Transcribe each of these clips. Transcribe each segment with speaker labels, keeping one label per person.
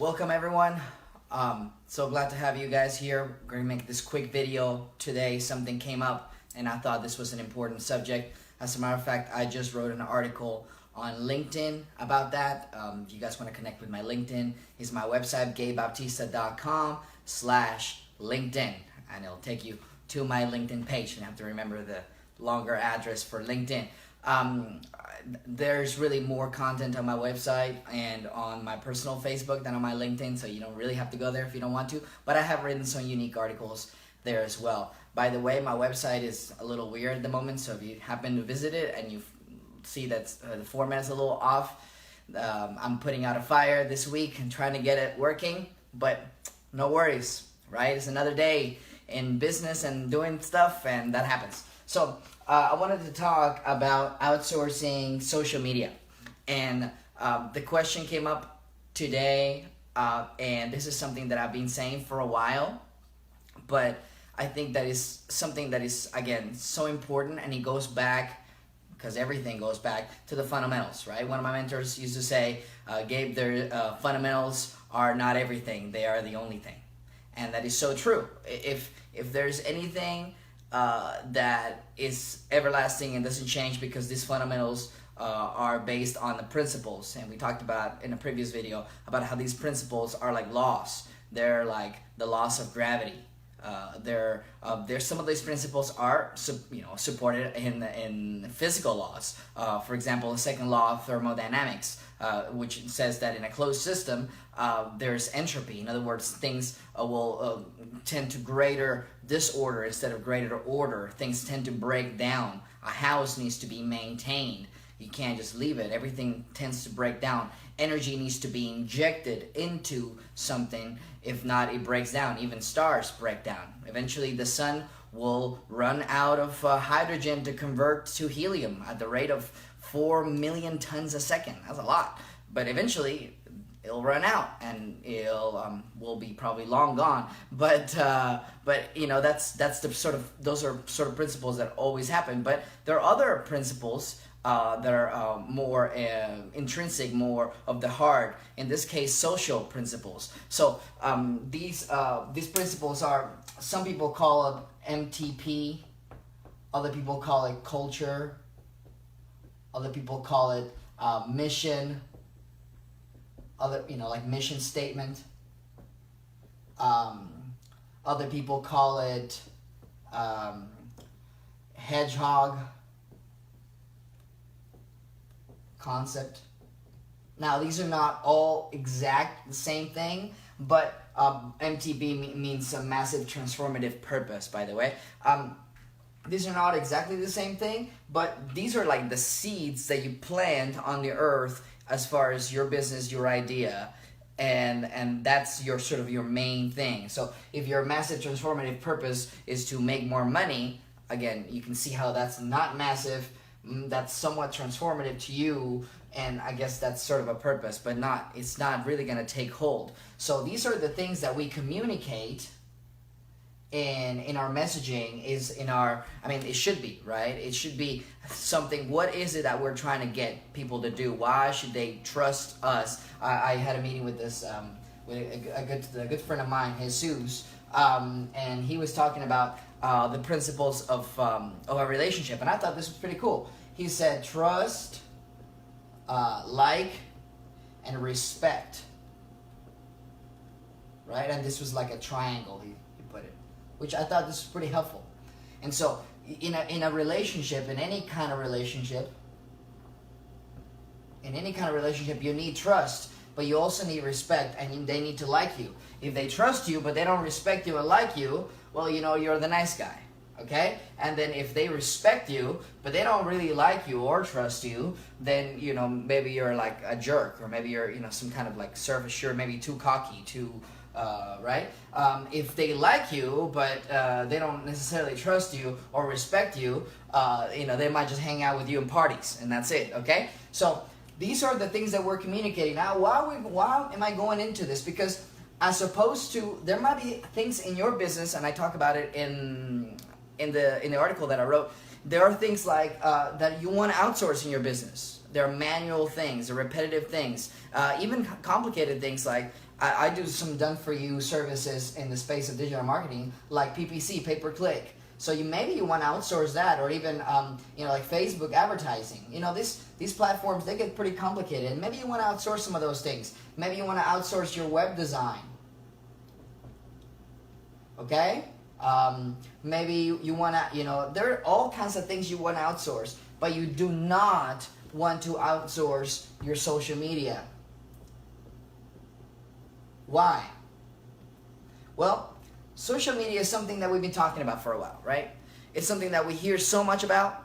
Speaker 1: Welcome everyone. So glad to have you guys here. We're going to make this quick video today. Something came up and I thought this was an important subject. As a matter of fact, I just wrote an article on LinkedIn about that. If you guys want to connect with my LinkedIn, it's my website, gabebautista.com/LinkedIn. And it'll take you to my LinkedIn page. And you have to remember the longer address for LinkedIn. There's really more content on my website and on my personal Facebook than on my LinkedIn, so you don't really have to go there if you don't want to, but I have written some unique articles there as well. By the way, my website is a little weird at the moment, so if you happen to visit it and you see that the format is a little off, I'm putting out a fire this week and trying to get it working, but no worries, right? It's another day in business and doing stuff, and that happens. So I wanted to talk about outsourcing social media, and the question came up today, and this is something that I've been saying for a while, but I think that is something that is, again, so important, and it goes back, because everything goes back to the fundamentals, right? One of my mentors used to say, Gabe, their fundamentals are not everything, they are the only thing. And that is so true. If there's anything that is everlasting and doesn't change, because these fundamentals are based on the principles, and we talked about in a previous video about how these principles are like laws. They're like the laws of gravity. There's some of these principles are supported in physical laws. For example, the second law of thermodynamics, which says that in a closed system there's entropy. In other words, things will tend to greater disorder instead of greater order. Things tend to break down. A house needs to be maintained. You can't just leave it. Everything tends to break down. Energy needs to be injected into something. If not, it breaks down. Even stars break down. Eventually, the sun will run out of hydrogen to convert to helium at the rate of 4 million tons a second. That's a lot. But eventually, it'll run out, and it'll will be probably long gone. But you know, that's the those are sort of principles that always happen. But there are other principles that are more intrinsic, more of the heart. In this case, social principles. So these principles are, some people call it MTP, other people call it culture, other people call it mission, other, like mission statement. Other people call it hedgehog concept. Now, these are not all exact the same thing, but MTP means a massive transformative purpose, by the way. These are not exactly the same thing, but these are like the seeds that you plant on the earth as far as your business, your idea, and that's your sort of your main thing. So if your massive transformative purpose is to make more money, again, you can see how that's not massive. That's somewhat transformative to you, and I guess that's sort of a purpose, but it's not really going to take hold. So these are the things that we communicate in our messaging, it should be, right? It should be something. What is it that we're trying to get people to do? Why should they trust us? I had a meeting with this with a good friend of mine, Jesus, and he was talking about the principles of a relationship, and I thought this was pretty cool. He said trust, like, and respect, right? And this was like a triangle, he put it, which I thought this was pretty helpful. And so in a relationship, in any kind of relationship, you need trust, but you also need respect, and they need to like you. If they trust you but they don't respect you and like you, well, you're the nice guy, okay? And then if they respect you but they don't really like you or trust you, then maybe you're like a jerk, or maybe you're some kind of like surface, maybe too cocky, too right? If they like you but they don't necessarily trust you or respect you, they might just hang out with you in parties, and that's it, okay? So these are the things that we're communicating. Now, why am I going into this? Because as opposed to, there might be things in your business, and I talk about it in the article that I wrote. There are things like that you want to outsource in your business. There are manual things, there are repetitive things, even complicated things like I do some done-for-you services in the space of digital marketing, like PPC, pay-per-click. So maybe you want to outsource that, or even like Facebook advertising. These platforms, they get pretty complicated, and maybe you want to outsource some of those things. Maybe you want to outsource your web design. Okay? Maybe you want to, there are all kinds of things you want to outsource, but you do not want to outsource your social media. Why? Well, social media is something that we've been talking about for a while, right? It's something that we hear so much about.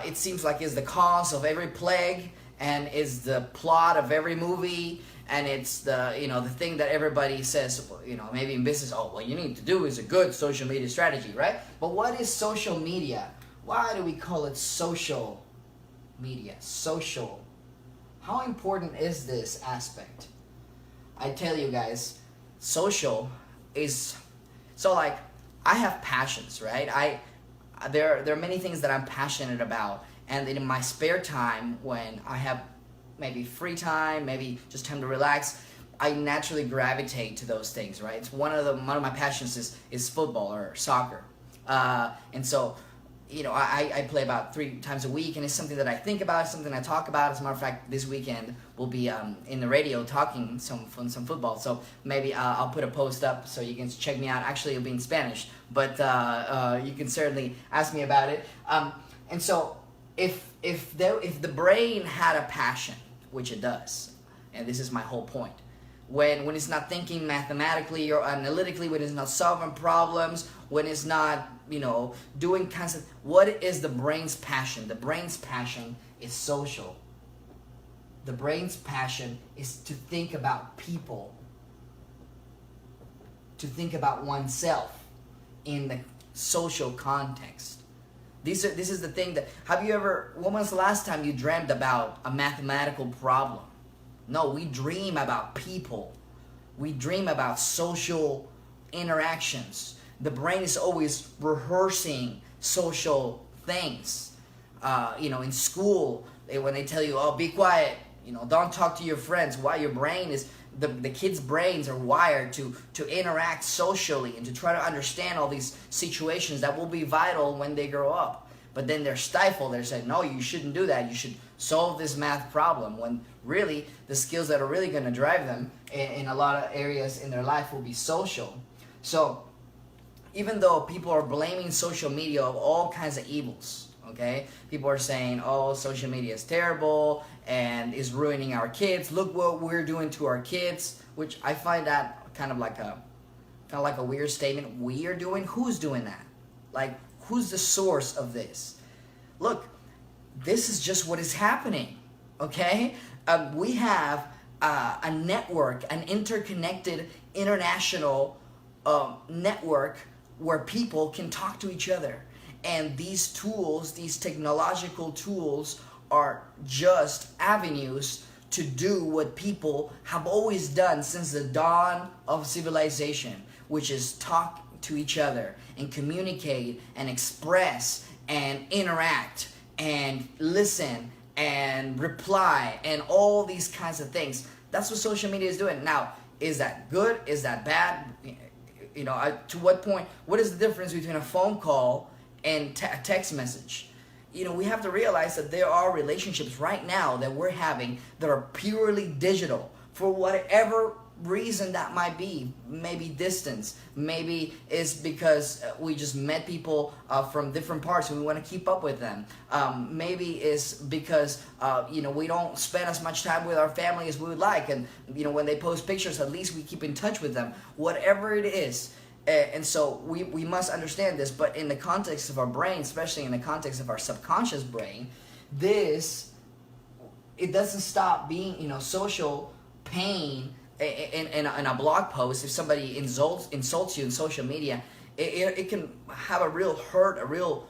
Speaker 1: It seems like it's the cause of every plague, and is the plot of every movie, and it's the the thing that everybody says, maybe in business, oh, what you need to do is a good social media strategy, right? But what is social media? Why do we call it social media? Social. How important is this aspect? I tell you guys, social is, so like, I have passions, right? There are many things that I'm passionate about, and in my spare time, when I have maybe free time, maybe just time to relax, I naturally gravitate to those things, right? It's one of my passions is football or soccer, and so I play about 3 times a week, and it's something that I think about, something I talk about. As a matter of fact, this weekend we'll be in the radio talking some football. So maybe I'll put a post up so you can check me out. Actually, it'll be in Spanish, but you can certainly ask me about it. And so if the brain had a passion, which it does, and this is my whole point, when it's not thinking mathematically or analytically, when it's not solving problems, when it's not doing kinds of, what is the brain's passion? The brain's passion is social. The brain's passion is to think about people, to think about oneself in the social context. This is the thing that, when was the last time you dreamt about a mathematical problem? No, we dream about people. We dream about social interactions. The brain is always rehearsing social things. In school, when they tell you, oh, be quiet, don't talk to your friends. Why? Your brain is, the kids' brains are wired to interact socially and to try to understand all these situations that will be vital when they grow up. But then they're stifled. They're saying, no, you shouldn't do that. You should solve this math problem, when really the skills that are really going to drive them in a lot of areas in their life will be social. So even though people are blaming social media of all kinds of evils, okay? People are saying, oh, social media is terrible and is ruining our kids. Look what we're doing to our kids, which I find that kind of like a weird statement. We are doing? Who's doing that? Like, who's the source of this? Look, this is just what is happening, okay? We have a network, an interconnected international network where people can talk to each other. And these tools, these technological tools, are just avenues to do what people have always done since the dawn of civilization, which is talk to each other and communicate and express and interact and listen and reply and all these kinds of things. That's what social media is doing. Now, is that good? Is that bad? To what point? What is the difference between a phone call and a text message? We have to realize that there are relationships right now that we're having that are purely digital, for whatever reason that might be. Maybe distance, maybe it's because we just met people from different parts and we want to keep up with them. Maybe it's because we don't spend as much time with our family as we would like, and when they post pictures, at least we keep in touch with them. Whatever it is. And so we must understand this, but in the context of our brain, especially in the context of our subconscious brain, it doesn't stop being social pain. In a blog post, if somebody insults you in social media, it can have a real hurt, a real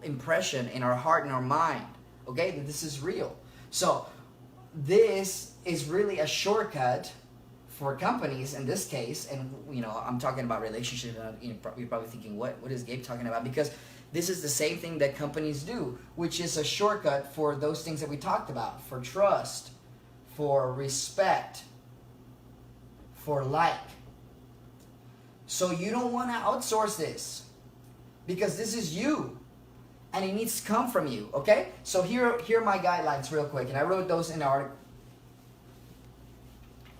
Speaker 1: impression in our heart and our mind. Okay, that this is real. So this is really a shortcut for companies in this case, and I'm talking about relationships. You're probably thinking, what is Gabe talking about? Because this is the same thing that companies do, which is a shortcut for those things that we talked about, for trust, for respect, for like. So you don't want to outsource this because this is you and it needs to come from you, okay? So here are my guidelines real quick, and I wrote those in the article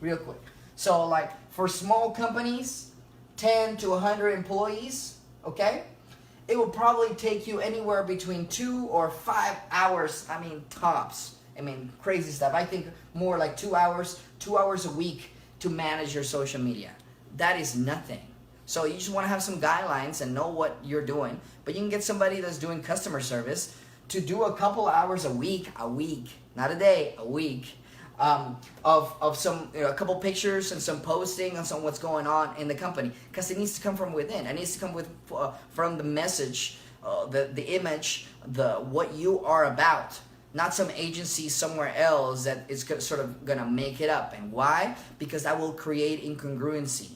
Speaker 1: real quick. So like for small companies, 10 to 100 employees, okay? It will probably take you anywhere between 2 or 5 hours, I mean tops. I mean crazy stuff. I think more like 2 hours a week to manage your social media. That is nothing. So you just want to have some guidelines and know what you're doing. But you can get somebody that's doing customer service to do a couple hours a week, not a day, a week, of some, a couple pictures and some posting on some what's going on in the company, because it needs to come from within. It needs to come from the message, the image, what you are about. Not some agency somewhere else that is sort of gonna make it up. And why? Because that will create incongruency,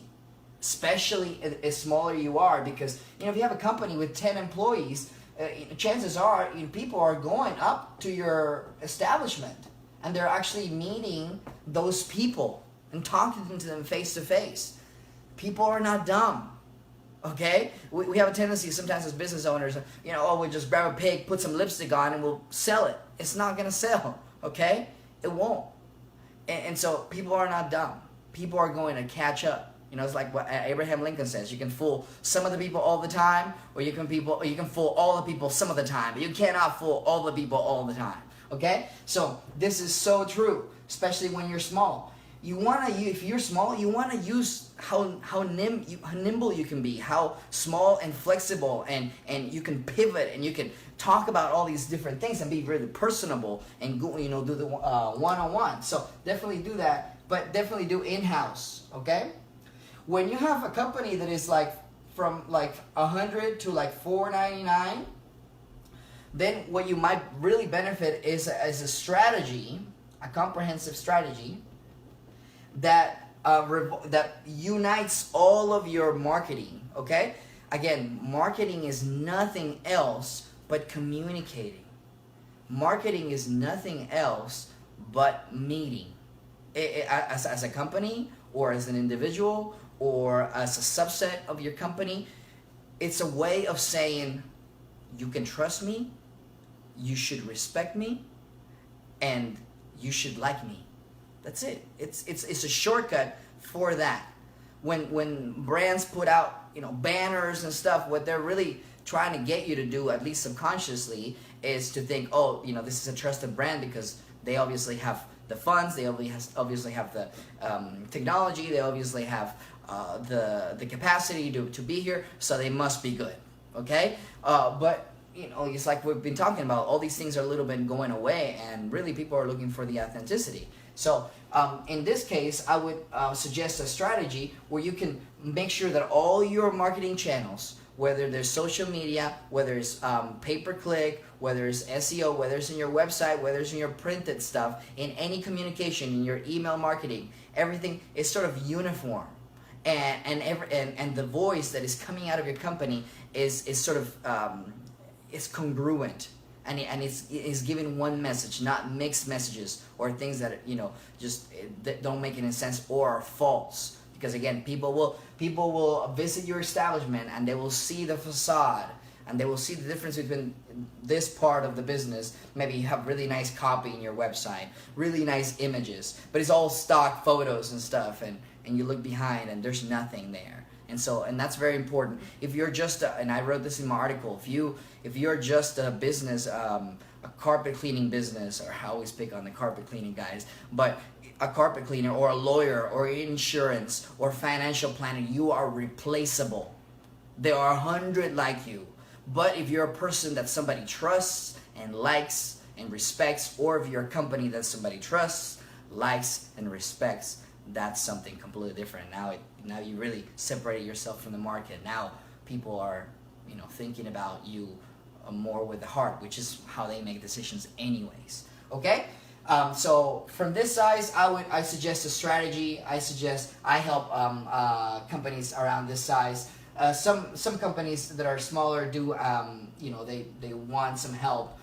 Speaker 1: especially as smaller you are. Because if you have a company with 10 employees, chances are people are going up to your establishment and they're actually meeting those people and talking to them face to face. People are not dumb. Okay, we have a tendency sometimes as business owners, we'll just grab a pig, put some lipstick on, and we'll sell it. It's not gonna sell, okay? It won't. And so people are not dumb. People are going to catch up. It's like what Abraham Lincoln says: you can fool some of the people all the time, or you can fool all the people some of the time, but you cannot fool all the people all the time. Okay? So this is so true, especially when you're small. If you're small, you want to use how nimble you can be, how small and flexible, and you can pivot, and you can talk about all these different things and be really personable and go, do the one-on-one. So definitely do that, but definitely do in-house. Okay? When you have a company that is like from like 100 to like $4.99, then what you might really benefit is a strategy, a comprehensive strategy that unites all of your marketing. Okay, again, marketing is nothing else but communicating. Marketing is nothing else but meeting. As a company, or as an individual, or as a subset of your company, it's a way of saying you can trust me, you should respect me, and you should like me. That's it. It's a shortcut for that. When brands put out banners and stuff, what they're really trying to get you to do, at least subconsciously, is to think, this is a trusted brand because they obviously have the funds, they obviously have the technology, they obviously have the capacity to be here, so they must be good. Okay, but it's like we've been talking about. All these things are a little bit going away, and really people are looking for the authenticity. So in this case, I would suggest a strategy where you can make sure that all your marketing channels, whether there's social media, whether it's pay-per-click, whether it's SEO, whether it's in your website, whether it's in your printed stuff, in any communication, in your email marketing, everything is sort of uniform. And the voice that is coming out of your company is sort of is congruent. And it's giving one message, not mixed messages or things that that don't make any sense or are false. Because again, people will visit your establishment and they will see the facade and they will see the difference between this part of the business. Maybe you have really nice copy in your website, really nice images, but it's all stock photos and stuff, and you look behind and there's nothing there. And that's very important. If you're just and I wrote this in my article, if you're just a business, a carpet cleaning business, or I always pick on the carpet cleaning guys, but a carpet cleaner or a lawyer or insurance or financial planner, you are replaceable. There are 100 like you. But if you're a person that somebody trusts and likes and respects, or if you're a company that somebody trusts, likes, and respects, that's something completely different. Now you really separate yourself from the market. Now people are, thinking about you more with the heart, which is how they make decisions anyways. Okay? So from this size, I suggest a strategy. I help companies around this size. Some companies that are smaller do, they want some help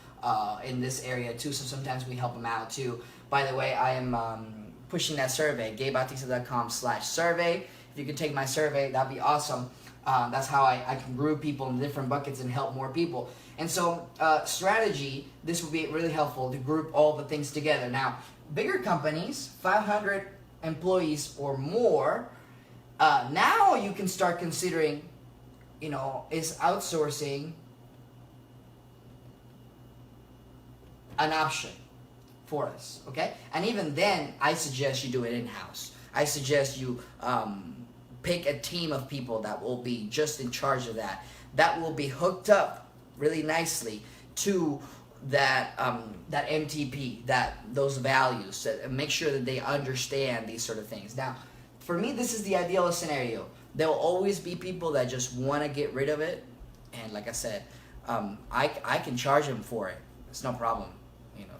Speaker 1: in this area too. So sometimes we help them out too. By the way, I am pushing that survey, gabebautista.com/survey. If you could take my survey, that'd be awesome. That's how I can group people in different buckets and help more people. And so strategy, this would be really helpful to group all the things together. Now, bigger companies, 500 employees or more, now you can start considering, is outsourcing an option for us, okay? And even then, I suggest you do it in-house. I suggest you pick a team of people that will be just in charge of that. That will be hooked up really nicely to that MTP, those values, and make sure that they understand these sort of things. Now, for me, this is the ideal scenario. There will always be people that just want to get rid of it, and like I said, I can charge them for it. It's no problem.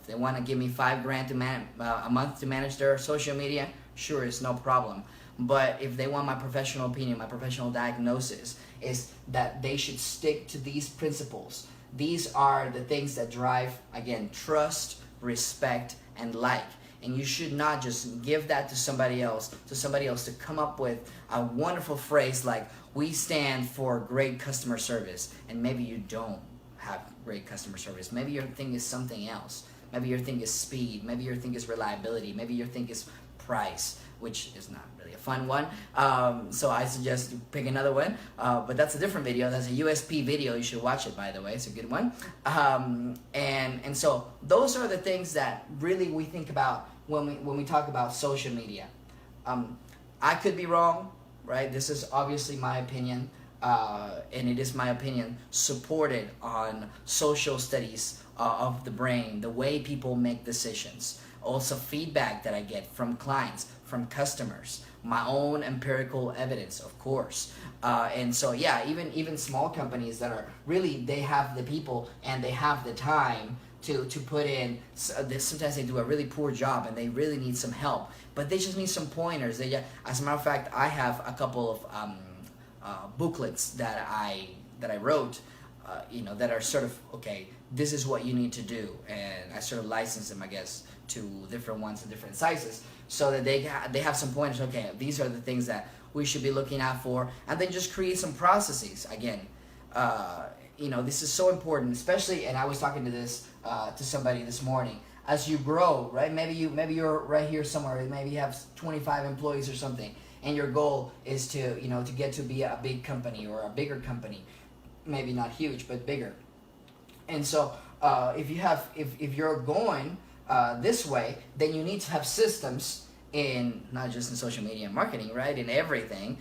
Speaker 1: If they want to give me $5,000 a month to manage their social media, sure, it's no problem. But if they want my professional opinion, my professional diagnosis, is that they should stick to these principles. These are the things that drive, again, trust, respect, and like. And you should not just give that to somebody else to come up with a wonderful phrase like, we stand for great customer service. And maybe you don't have great customer service. Maybe your thing is something else. Maybe your thing is speed. Maybe your thing is reliability. Maybe your thing is price, which is not really a fun one. So I suggest you pick another one. But that's a different video. That's a USP video. You should watch it, by the way. It's a good one. And so those are the things that really we think about when we talk about social media. I could be wrong, right? This is obviously my opinion. And it is my opinion supported on social studies of the brain, the way people make decisions. Also feedback that I get from clients, from customers, my own empirical evidence, of course. And so yeah, even small companies that are really, they have the people and they have the time to put in, sometimes they do a really poor job and they really need some help, but they just need some pointers. As a matter of fact, I have a couple of booklets that I wrote, that are sort of, okay, this is what you need to do, and I sort of license them, I guess, to different ones in different sizes, so that they have some pointers. Okay, these are the things that we should be looking out for, and then just create some processes. Again, this is so important, especially, and I was talking to this to somebody this morning. As you grow, right? Maybe you're right here somewhere. Maybe you have 25 employees or something, and your goal is to to get to be a big company or a bigger company, maybe not huge but bigger. And so if you're going this way, then you need to have systems in, not just in social media and marketing, right? In everything,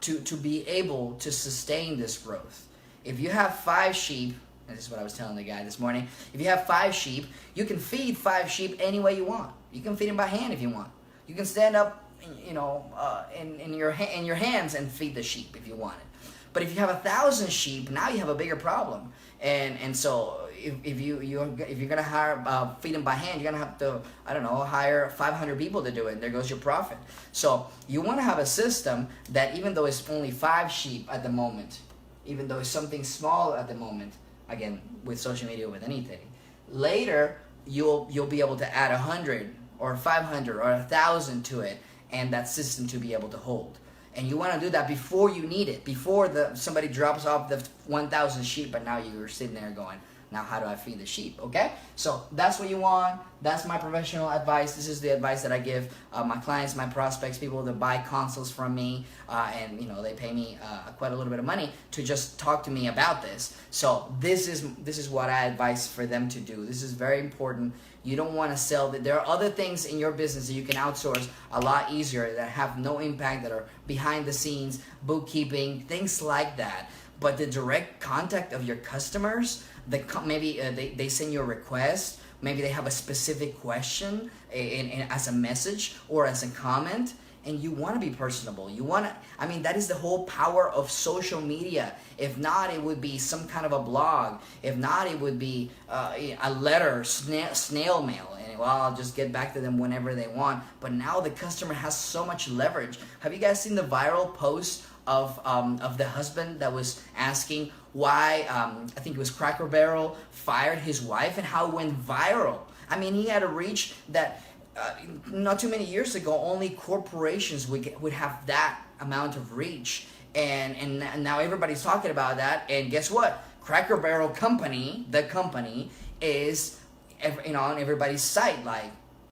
Speaker 1: to be able to sustain this growth. If you have 5 sheep, and this is what I was telling the guy this morning, if you have 5 sheep, you can feed 5 sheep any way you want. You can feed them by hand if you want. You can stand up, in your hands and feed the sheep if you want it. But if you have 1,000 sheep, now you have a bigger problem. And so if you're gonna hire feed them by hand, you're gonna have to, hire 500 people to do it. And there goes your profit. So you want to have a system that, even though it's only 5 sheep at the moment, even though it's something small at the moment, again, with social media, with anything, later you'll be able to add 100 or 500 or 1,000 to it, and that system to be able to hold. And you want to do that before you need it, before somebody drops off the 1,000 sheep, and now you're sitting there going, now how do I feed the sheep? Okay? So that's what you want. That's my professional advice. This is the advice that I give my clients, my prospects, people that buy consults from me, and they pay me quite a little bit of money to just talk to me about this. So this is what I advise for them to do. This is very important. You don't want to sell that. There are other things in your business that you can outsource a lot easier, that have no impact, that are behind the scenes, bookkeeping, things like that. But the direct contact of your customers, maybe they send you a request, maybe they have a specific question as a message or as a comment, and you want to be personable. That is the whole power of social media. If not, it would be some kind of a blog. If not, it would be a letter, snail mail. And I'll just get back to them whenever they want. But now the customer has so much leverage. Have you guys seen the viral post of the husband that was asking why, I think it was Cracker Barrel, fired his wife, and how it went viral? He had a reach that not too many years ago, only corporations would have that amount of reach, and now everybody's talking about that. And guess what? Cracker Barrel company, the company, is on everybody's site. Like